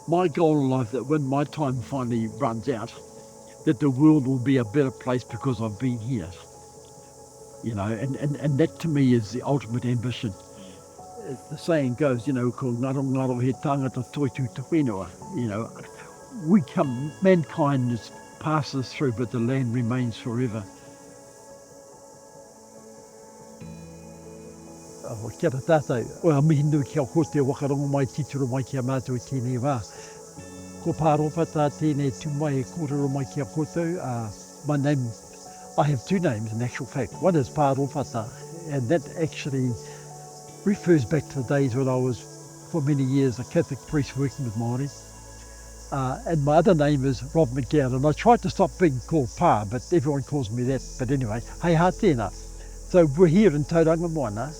my goal in life, that when my time finally runs out, that the world will be a better place because I've been here. And that to me is the ultimate ambition. As the saying goes, ko ngaro ngaro he tāngata toitu te whenua. Mankind passes through, but the land remains forever. Kia ora tātou. Oa mihi nui kia ko te wakarongo mai tituro mai kia mātou i tēnei wā. Ko Rōpata tēnei tūmai e kōrero mai kia koutou. My name, I have two names in actual fact. One is Rōpata, and that actually refers back to the days when I was, for many years, a Catholic priest working with Māori. And my other name is Rob McGowan, and I tried to stop being called Pa, but everyone calls me that. But anyway, hei ha tēnā. So we're here in Tauranga Moana,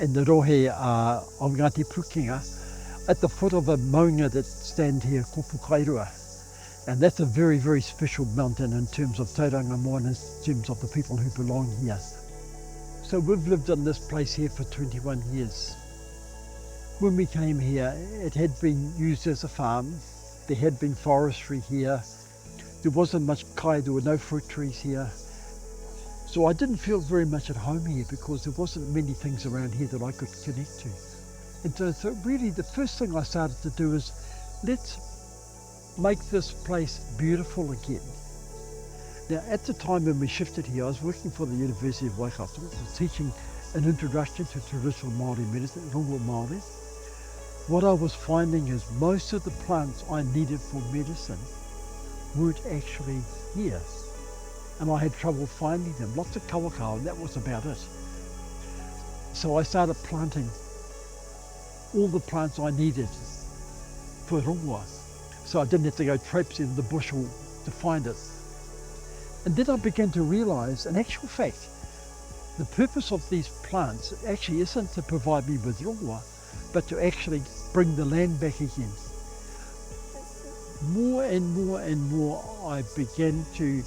in the rohe of Ngāti Pukenga, at the foot of a maunga that stand here, Kopu Kairua. And that's a very, very special mountain in terms of Tauranga Moana, in terms of the people who belong here. So we've lived in this place here for 21 years. When we came here, it had been used as a farm. There had been forestry here. There wasn't much kai, there were no fruit trees here. So I didn't feel very much at home here because there wasn't many things around here that I could connect to. And so really the first thing I started to do is, let's make this place beautiful again. Now at the time when we shifted here, I was working for the University of Waikato, teaching an introduction to traditional Māori medicine, rongo Māori. What I was finding is most of the plants I needed for medicine weren't actually here. And I had trouble finding them. Lots of kawakawa, and that was about it. So I started planting all the plants I needed for rongoa. So I didn't have to go traipsing in the bush to find it. And then I began to realise, in actual fact, the purpose of these plants actually isn't to provide me with rongoa, but to actually bring the land back again. More and more and more I began to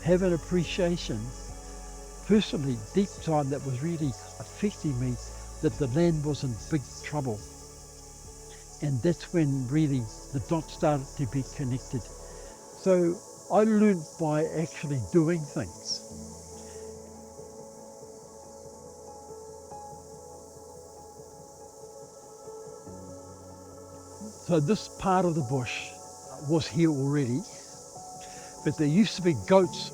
have an appreciation, personally, deep time, that was really affecting me, that the land was in big trouble. And that's when really the dots started to be connected. So I learned by actually doing things. So this part of the bush was here already, but there used to be goats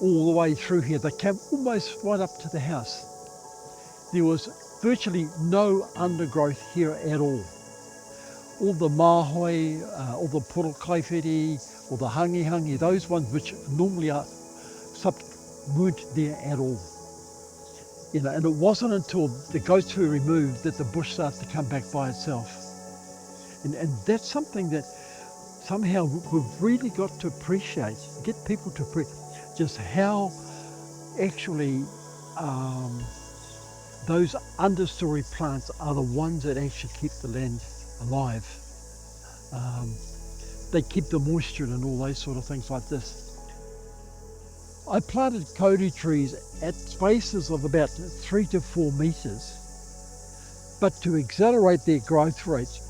all the way through here. They came almost right up to the house. There was virtually no undergrowth here at all. All the mahoi, all the porokaiwhiri, or the hangi, those ones which normally are weren't there at all. And it wasn't until the goats were removed that the bush started to come back by itself. And that's something that somehow we've really got to appreciate, get people to appreciate just how actually those understory plants are the ones that actually keep the land alive. They keep the moisture and all those sort of things like this. I planted kauri trees at spaces of about 3 to 4 metres, but to accelerate their growth rate,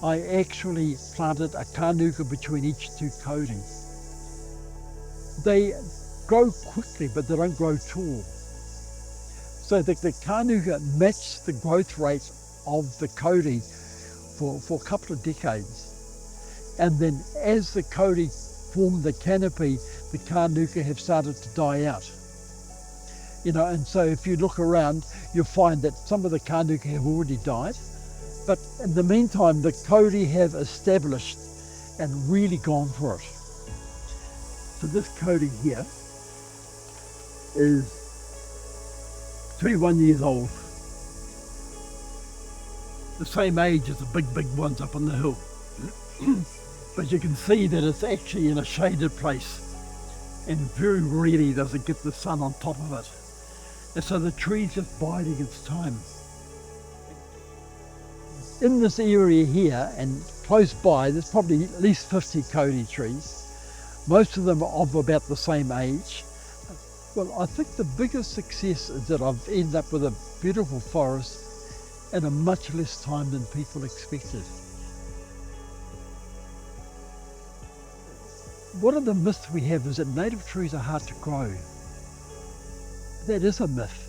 I actually planted a kānuka between each two kauri. They grow quickly, but they don't grow tall. So the kānuka matched the growth rate of the kauri for a couple of decades. And then as the kauri formed the canopy, the kānuka have started to die out. And so if you look around, you'll find that some of the kānuka have already died. But in the meantime, the kauri have established and really gone for it. So this kauri here is 21 years old. The same age as the big ones up on the hill. But you can see that it's actually in a shaded place, and very rarely does it get the sun on top of it. And so the tree's just biding its time. In this area here and close by, there's probably at least 50 kauri trees. Most of them are of about the same age. Well, I think the biggest success is that I've ended up with a beautiful forest in a much less time than people expected. One of the myths we have is that native trees are hard to grow. That is a myth.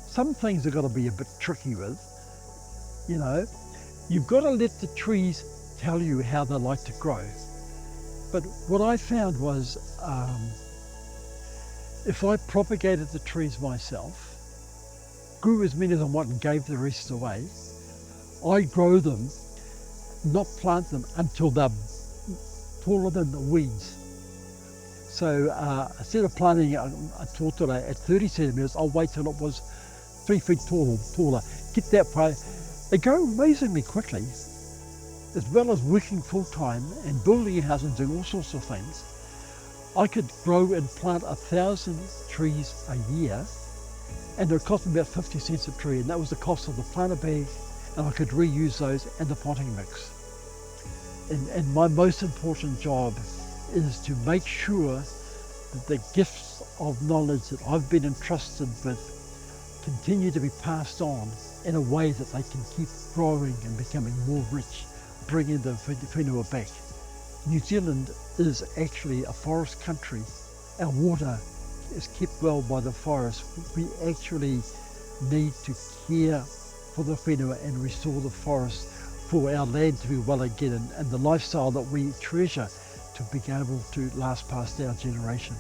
Some things have got to be a bit tricky with, you know. You've got to let the trees tell you how they like to grow. But what I found was if I propagated the trees myself, grew as many as I want and gave the rest away, I grow them, not plant them until they're taller than the weeds. So instead of planting a tōtara at 30 centimetres, I'll wait till it was 3 feet taller. Get that far. They grow amazingly quickly. As well as working full time and building a house and doing all sorts of things, I could grow and plant 1,000 trees a year, and it cost me about 50 cents a tree, and that was the cost of the planter bag, and I could reuse those and the potting mix. And my most important job is to make sure that the gifts of knowledge that I've been entrusted with continue to be passed on in a way that they can keep growing and becoming more rich, bringing the whenua back. New Zealand is actually a forest country. Our water is kept well by the forest. We actually need to care for the whenua and restore the forest for our land to be well again, and the lifestyle that we treasure to be able to last past our generation.